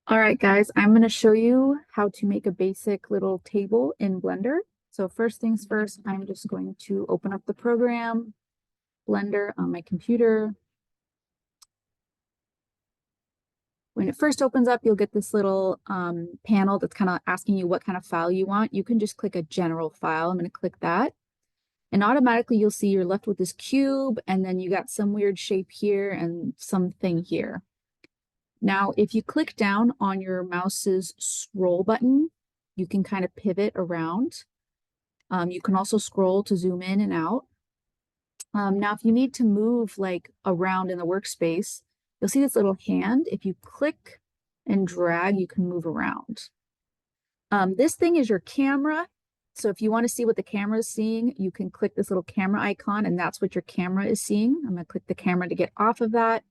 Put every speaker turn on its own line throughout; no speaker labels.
All right, guys, I'm going to show you how to make a basic little table in Blender. So first things first, I'm just going to open up the program, Blender on my computer. When it first opens up, you'll get this little panel that's kind of asking you what kind of file you want. You can just click a general file. I'm going to click that. And automatically you'll see you're left with this cube, and then you got some weird shape here and something here. Now, if you click down on your mouse's scroll button, you can kind of pivot around. You can also scroll to zoom in and out. Now, if you need to move like around in the workspace, you'll see this little hand. If you click and drag, you can move around. This thing is your camera. So if you want to see what the camera is seeing, you can click this little camera icon, and that's what your camera is seeing. I'm going to click the camera to get off of that.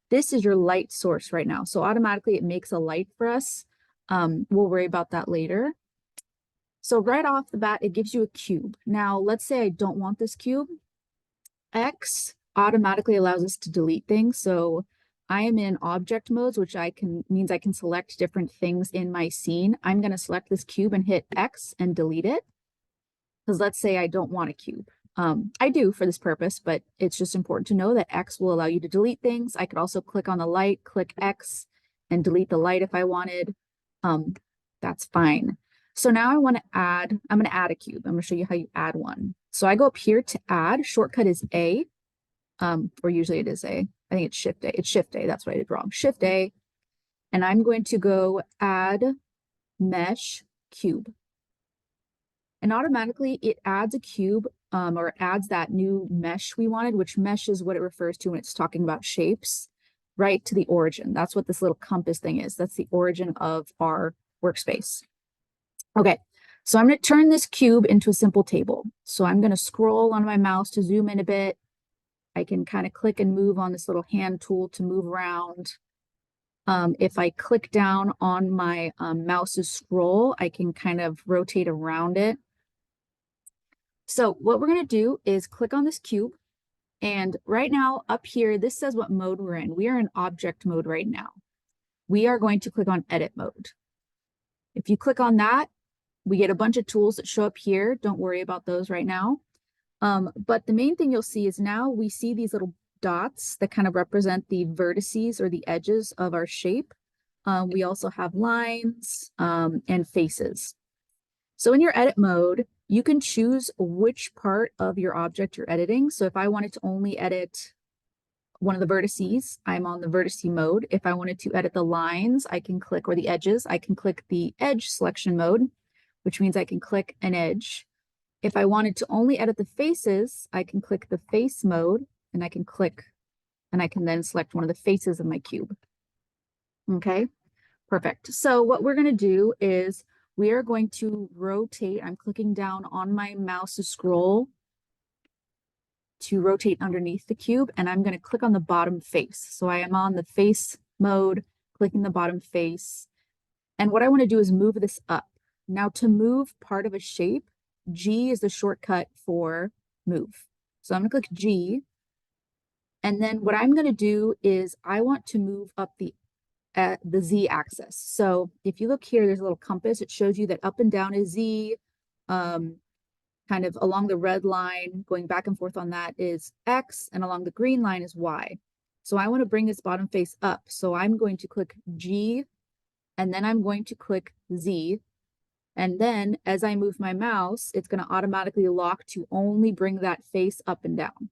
This is your light source right now. So automatically it makes a light for us. We'll worry about that later. So right off the bat, it gives you a cube. Now, let's say I don't want this cube. X automatically allows us to delete things. So I am in object modes, which means I can select different things in my scene. I'm going to select this cube and hit X and delete it. Because let's say I don't want a cube. I do for this purpose, but it's just important to know that X will allow you to delete things. I could also click on the light, click X, and delete the light if I wanted. That's fine. So now I'm going to add a cube. I'm going to show you how you add one. So I go up here to add, shortcut is A, or usually it is A. I think it's Shift A. It's Shift A. That's what I did wrong. Shift A. And I'm going to go add mesh cube. And automatically it adds a cube or adds that new mesh we wanted, which mesh is what it refers to when it's talking about shapes, right to the origin. That's what this little compass thing is. That's the origin of our workspace. Okay, so I'm going to turn this cube into a simple table. So I'm going to scroll on my mouse to zoom in a bit. I can kind of click and move on this little hand tool to move around. If I click down on my mouse's scroll, I can kind of rotate around it. So what we're going to do is click on this cube. And right now up here, this says what mode we're in. We are in object mode right now. We are going to click on edit mode. If you click on that, we get a bunch of tools that show up here. Don't worry about those right now. But the main thing you'll see is now we see these little dots that kind of represent the vertices or the edges of our shape. We also have lines and faces. So in your edit mode, you can choose which part of your object you're editing. So if I wanted to only edit one of the vertices, I'm on the vertice mode. If I wanted to edit the lines, I can click, or the edges, I can click the edge selection mode, which means I can click an edge. If I wanted to only edit the faces, I can click the face mode, and I can click, and I can then select one of the faces of my cube. Okay, perfect. So what we're going to do is we are going to rotate. I'm clicking down on my mouse to scroll to rotate underneath the cube, and I'm going to click on the bottom face. So I am on the face mode, clicking the bottom face. And what I want to do is move this up. Now to move part of a shape, G is the shortcut for move. So I'm going to click G. And then what I'm going to do is I want to move up the Z axis. So if you look here, there's a little compass. It shows you that up and down is Z. Kind of along the red line, going back and forth on that is X, and along the green line is Y. So I want to bring this bottom face up. So I'm going to click G, and then I'm going to click Z. And then as I move my mouse, it's going to automatically lock to only bring that face up and down.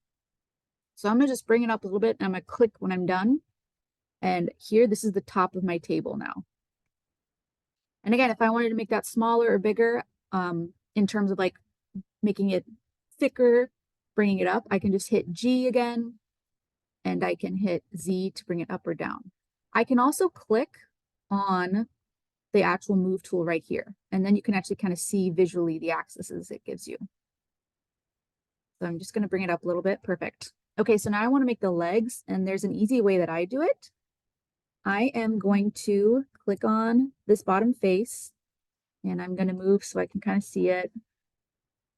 So I'm going to just bring it up a little bit, and I'm going to click when I'm done. And here, this is the top of my table now. And again, if I wanted to make that smaller or bigger, in terms of like making it thicker, bringing it up, I can just hit G again, and I can hit Z to bring it up or down. I can also click on the actual move tool right here, and then you can actually kind of see visually the axes it gives you. So I'm just going to bring it up a little bit. Perfect. Okay, so now I want to make the legs, and there's an easy way that I do it. I am going to click on this bottom face, and I'm going to move so I can kind of see it.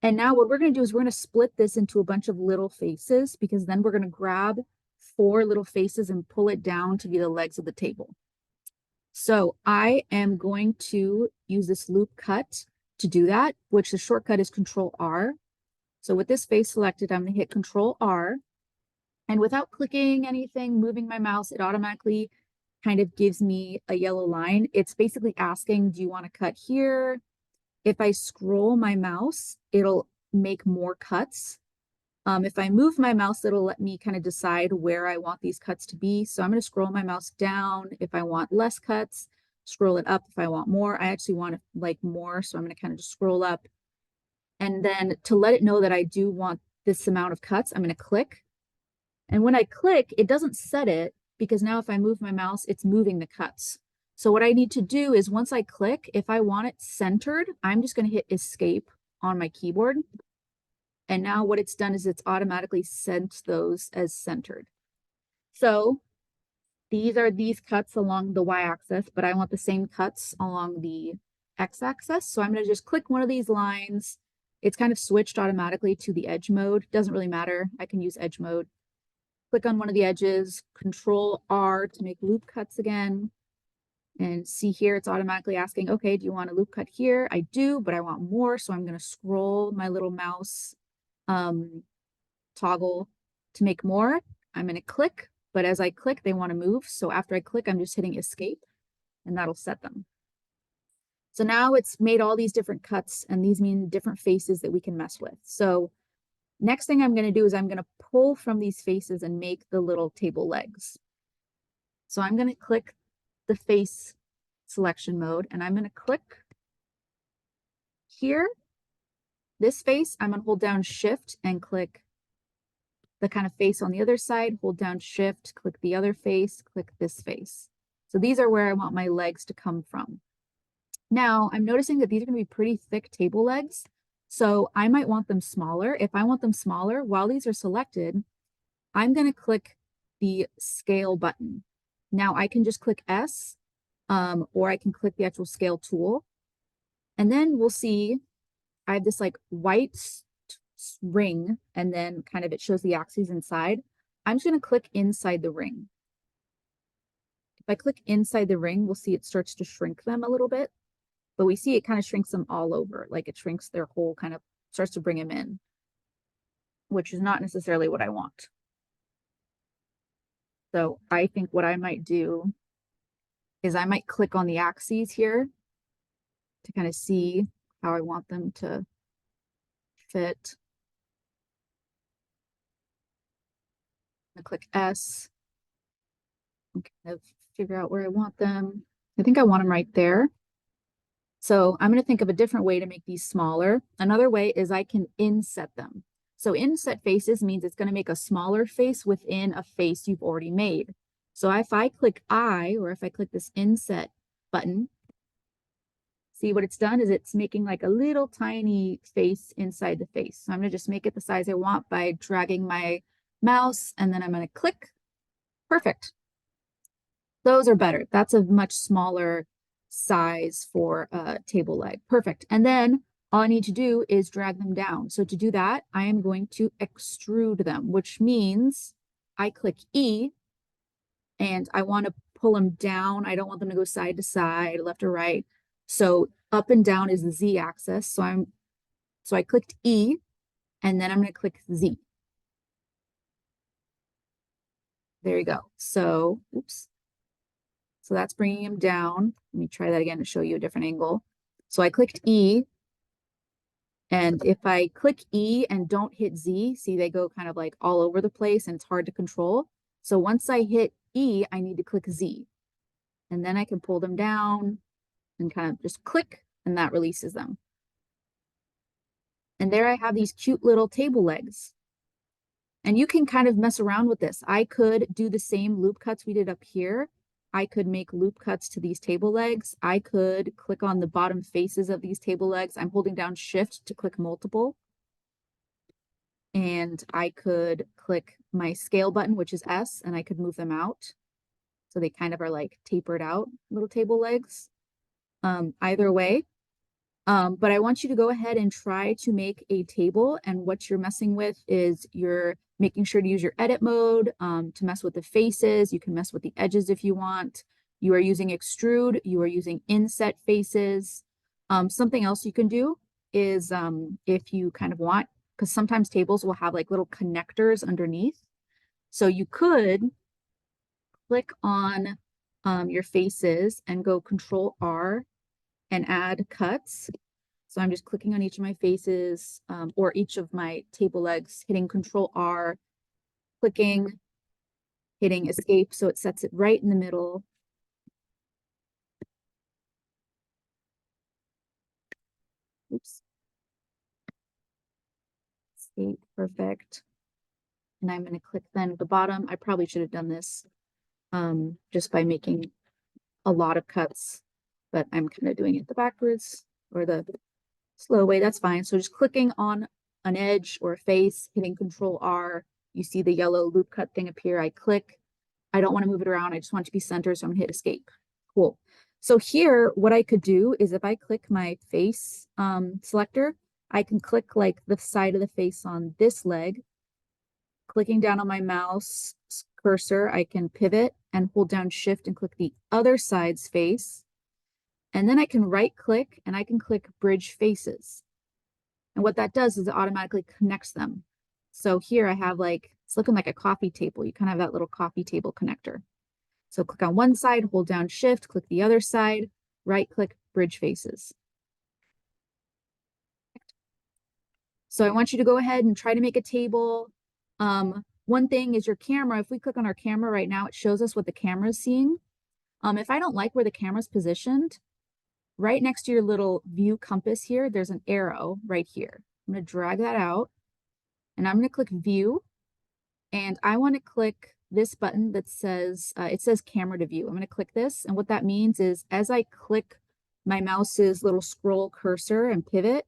And now what we're going to do is we're going to split this into a bunch of little faces, because then we're going to grab 4 little faces and pull it down to be the legs of the table. So I am going to use this loop cut to do that, which the shortcut is Control R. So with this face selected, I'm going to hit Control R. And without clicking anything, moving my mouse, it automatically kind of gives me a yellow line. It's basically asking, do you want to cut here? If I scroll my mouse, it'll make more cuts. If I move my mouse, it'll let me kind of decide where I want these cuts to be. So I'm going to scroll my mouse down if I want less cuts, scroll it up if I want more. I actually want like more, so I'm going to kind of just scroll up. And then to let it know that I do want this amount of cuts, I'm going to click. And when I click, it doesn't set it because now if I move my mouse, it's moving the cuts. So what I need to do is once I click, if I want it centered, I'm just going to hit escape on my keyboard. And now what it's done is it's automatically sent those as centered. So these are these cuts along the y-axis, but I want the same cuts along the x-axis. So I'm going to just click one of these lines. It's kind of switched automatically to the edge mode. Doesn't really matter. I can use edge mode. Click on one of the edges, Control R to make loop cuts again. And see here, it's automatically asking, okay, do you want a loop cut here? I do, but I want more. So I'm going to scroll my little mouse toggle to make more. I'm going to click, but as I click, they want to move. So after I click, I'm just hitting escape and that'll set them. So now it's made all these different cuts and these mean different faces that we can mess with. So next thing I'm going to do is I'm going to pull from these faces and make the little table legs. So I'm going to click the face selection mode and I'm going to click here. This face, I'm going to hold down Shift and click the kind of face on the other side, hold down Shift, click the other face, click this face. So these are where I want my legs to come from. Now I'm noticing that these are going to be pretty thick table legs. So I might want them smaller. If I want them smaller, while these are selected, I'm going to click the scale button. Now I can just click S, or I can click the actual scale tool. And then we'll see I have this like white ring, and then kind of it shows the axes inside. I'm just going to click inside the ring. If I click inside the ring, we'll see it starts to shrink them a little bit, but we see it kind of shrinks them all over, like it shrinks their whole kind of starts to bring them in, which is not necessarily what I want. So I think what I might do is I might click on the axes here to kind of see how I want them to fit. I'm gonna click S and kind of figure out where I want them. I think I want them right there. So I'm going to think of a different way to make these smaller. Another way is I can inset them. So inset faces means it's going to make a smaller face within a face you've already made. So if I click I, or if I click this inset button, see what it's done is it's making like a little tiny face inside the face. So I'm going to just make it the size I want by dragging my mouse, and then I'm going to click. Perfect. Those are better. That's a much smaller size for a table leg. Perfect. And then all I need to do is drag them down. So to do that, I am going to extrude them, which means I click E and I want to pull them down. I don't want them to go side to side, left or right. So up and down is the Z axis. So I clicked E and then I'm going to click Z. There you go. So, oops. So that's bringing him down. Let me try that again to show you a different angle. So I clicked E, and if I click E and don't hit Z, see they go kind of like all over the place and it's hard to control. So once I hit E, I need to click Z. And then I can pull them down and kind of just click, and that releases them. And there I have these cute little table legs. And you can kind of mess around with this. I could do the same loop cuts we did up here. I could make loop cuts to these table legs. I could click on the bottom faces of these table legs. I'm holding down Shift to click multiple. And I could click my scale button, which is S, and I could move them out. So they kind of are like tapered out little table legs. Either way. But I want you to go ahead and try to make a table. And what you're messing with is you're making sure to use your edit mode to mess with the faces. You can mess with the edges if you want. You are using extrude, you are using inset faces. Something else you can do is if you kind of want, because sometimes tables will have like little connectors underneath. So you could click on your faces and go Control R and add cuts. So I'm just clicking on each of my faces or each of my table legs, hitting Control R, clicking, hitting escape. So it sets it right in the middle. Oops. Escape, perfect. And I'm going to click then at the bottom. I probably should have done this just by making a lot of cuts, but I'm kind of doing it the backwards or the slow way. That's fine. So just clicking on an edge or a face, hitting Control R, you see the yellow loop cut thing appear. I click. I don't want to move it around. I just want it to be centered. So I'm going to hit escape. Cool. So here, what I could do is if I click my face selector, I can click like the side of the face on this leg. Clicking down on my mouse cursor, I can pivot and hold down Shift and click the other side's face. And then I can right click and I can click Bridge Faces. And what that does is it automatically connects them. So here I have like, it's looking like a coffee table. You kind of have that little coffee table connector. So click on one side, hold down Shift, click the other side, right click Bridge Faces. So I want you to go ahead and try to make a table. One thing is your camera. If we click on our camera right now, it shows us what the camera is seeing. If I don't like where the camera's positioned, right next to your little view compass here, there's an arrow right here. I'm going to drag that out and I'm going to click view. And I want to click this button that says, it says camera to view. I'm going to click this. And what that means is as I click my mouse's little scroll cursor and pivot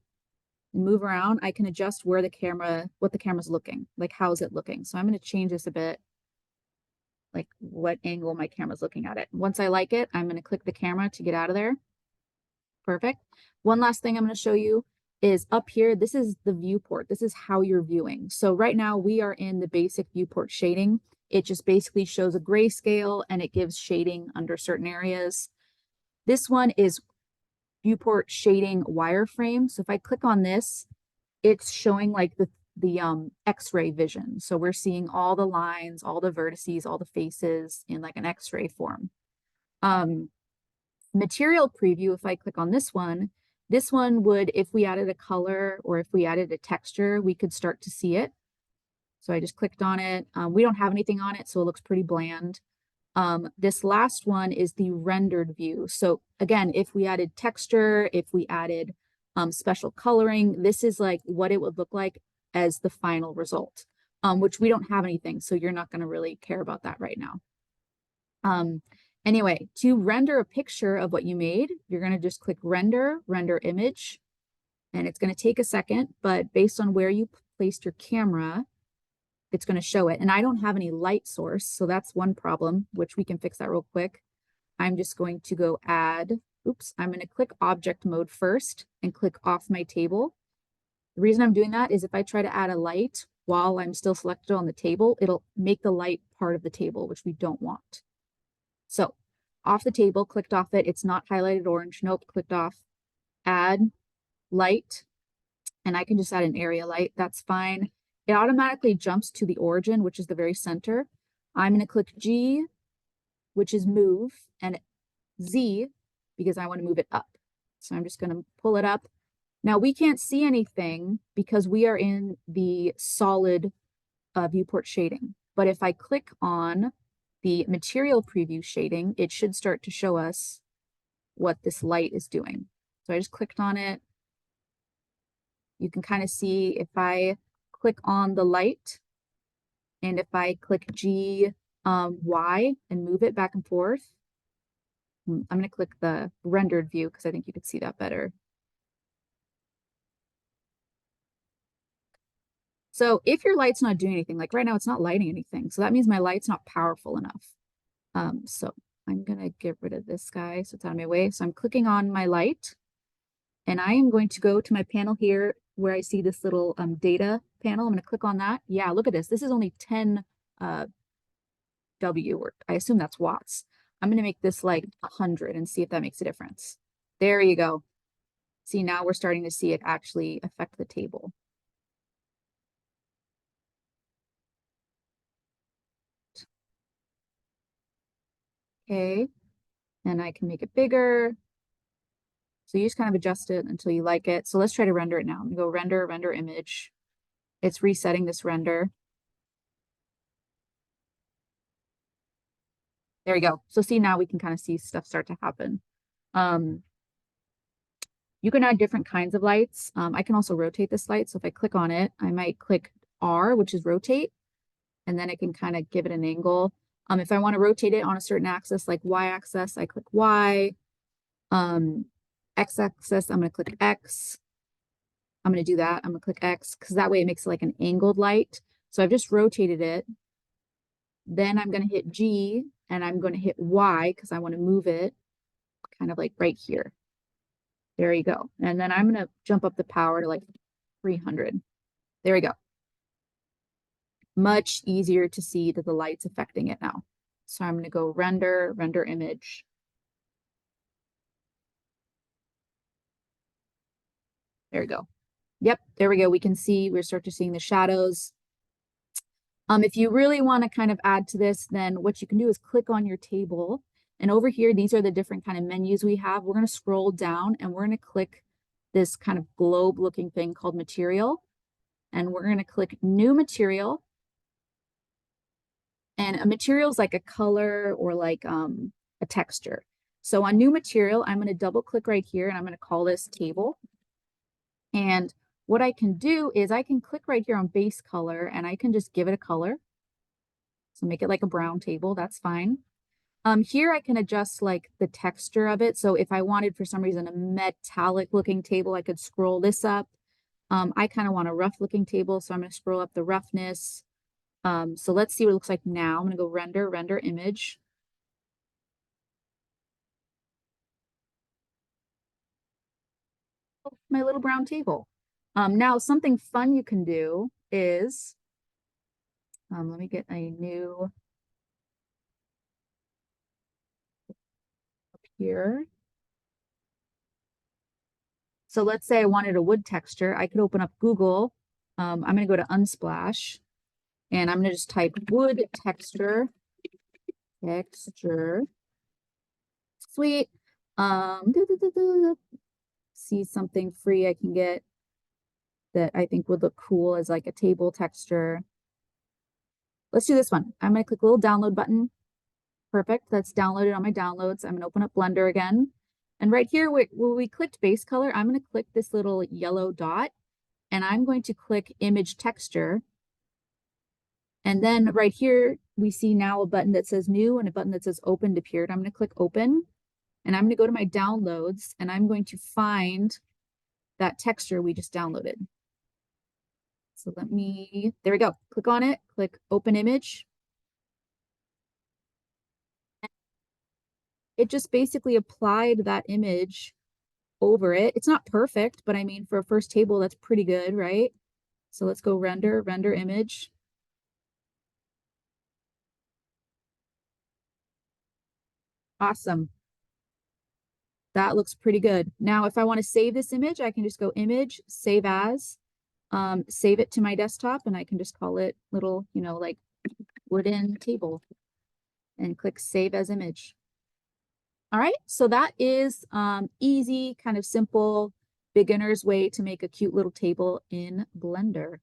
and move around, I can adjust where the camera, what the camera's looking, like how's it looking. So I'm going to change this a bit, like what angle my camera's looking at it. Once I like it, I'm going to click the camera to get out of there. Perfect. One last thing I'm going to show you is up here. This is the viewport. This is how you're viewing. So right now we are in the basic viewport shading. It just basically shows a grayscale and it gives shading under certain areas. This one is viewport shading wireframe. So if I click on this, it's showing like the X-ray vision. So we're seeing all the lines, all the vertices, all the faces in like an X-ray form. Material preview, if I click on this one would, if we added a color or if we added a texture, we could start to see it. So I just clicked on it. We don't have anything on it, so it looks pretty bland. This last one is the rendered view. So again, if we added texture, if we added special coloring, this is like what it would look like as the final result, which we don't have anything. So you're not going to really care about that right now. Anyway, to render a picture of what you made, you're going to just click render, render image, and it's going to take a second, but based on where you placed your camera, it's going to show it. And I don't have any light source, so that's one problem, which we can fix that real quick. I'm just going to go add, I'm going to click object mode first and click off my table. The reason I'm doing that is if I try to add a light while I'm still selected on the table, it'll make the light part of the table, which we don't want. So off the table, clicked off it. It's not highlighted orange. Nope, clicked off. Add light. And I can just add an area light. That's fine. It automatically jumps to the origin, which is the very center. I'm going to click G, which is move, and Z, because I want to move it up. So I'm just going to pull it up. Now we can't see anything because we are in the solid viewport shading. But if I click on the material preview shading, it should start to show us what this light is doing. So I just clicked on it. You can kind of see if I click on the light and if I click G, Y and move it back and forth. I'm going to click the rendered view because I think you could see that better. So if your light's not doing anything, like right now, it's not lighting anything. So that means my light's not powerful enough. So I'm going to get rid of this guy so it's out of my way. So I'm clicking on my light and I am going to go to my panel here where I see this little data panel. I'm going to click on that. Yeah, look at this. This is only 10 W, or I assume that's watts. I'm going to make this like 100 and see if that makes a difference. There you go. See, now we're starting to see it actually affect the table. Okay, and I can make it bigger. So you just kind of adjust it until you like it. So let's try to render it now. I'm gonna go render, render image. It's resetting this render. There you go. So see, now we can kind of see stuff start to happen. You can add different kinds of lights. I can also rotate this light. So if I click on it, I might click R, which is rotate, and then I can kind of give it an angle. If I want to rotate it on a certain axis, like Y axis, I click Y. X axis, I'm going to click X. I'm going to do that. I'm going to click X because that way it makes it like an angled light. So I've just rotated it. Then I'm going to hit G and I'm going to hit Y because I want to move it kind of like right here. There you go. And then I'm going to jump up the power to like 300. There we go. Much easier to see that the light's affecting it now. So I'm going to go render, render image. There we go. Yep, there we go. We can see, we're start to seeing the shadows. If you really want to kind of add to this, then what you can do is click on your table. And over here, these are the different kind of menus we have. We're going to scroll down and we're going to click this kind of globe looking thing called material. And we're going to click new material. And a material is like a color or like a texture. So on new material, I'm going to double click right here and I'm going to call this table. And what I can do is I can click right here on base color and I can just give it a color. So make it like a brown table, that's fine. Here I can adjust like the texture of it. So if I wanted for some reason a metallic looking table, I could scroll this up. I kind of want a rough looking table, so I'm going to scroll up the roughness. So let's see what it looks like now. I'm going to go render, render image. Oh, my little brown table. Now something fun you can do is, let me get a new up here. So let's say I wanted a wood texture. I could open up Google. I'm going to go to Unsplash and I'm going to just type wood texture. Sweet. See something free I can get that I think would look cool as like a table texture. Let's do this one. I'm going to click the little download button. Perfect. That's downloaded on my downloads. I'm going to open up Blender again. And right here, where we clicked base color, I'm going to click this little yellow dot and I'm going to click image texture. And then right here, we see now a button that says new and a button that says opened appeared. I'm going to click open and I'm going to go to my downloads and I'm going to find that texture we just downloaded. So let me, there we go. Click on it, click open image. It just basically applied that image over it. It's not perfect, but I mean, for a first table, that's pretty good, right? So let's go render, render image. Awesome. That looks pretty good. Now, if I want to save this image, I can just go image, save as, save it to my desktop, and I can just call it little, you know, like wooden table and click save as image. All right, so that is easy, kind of simple, beginner's way to make a cute little table in Blender.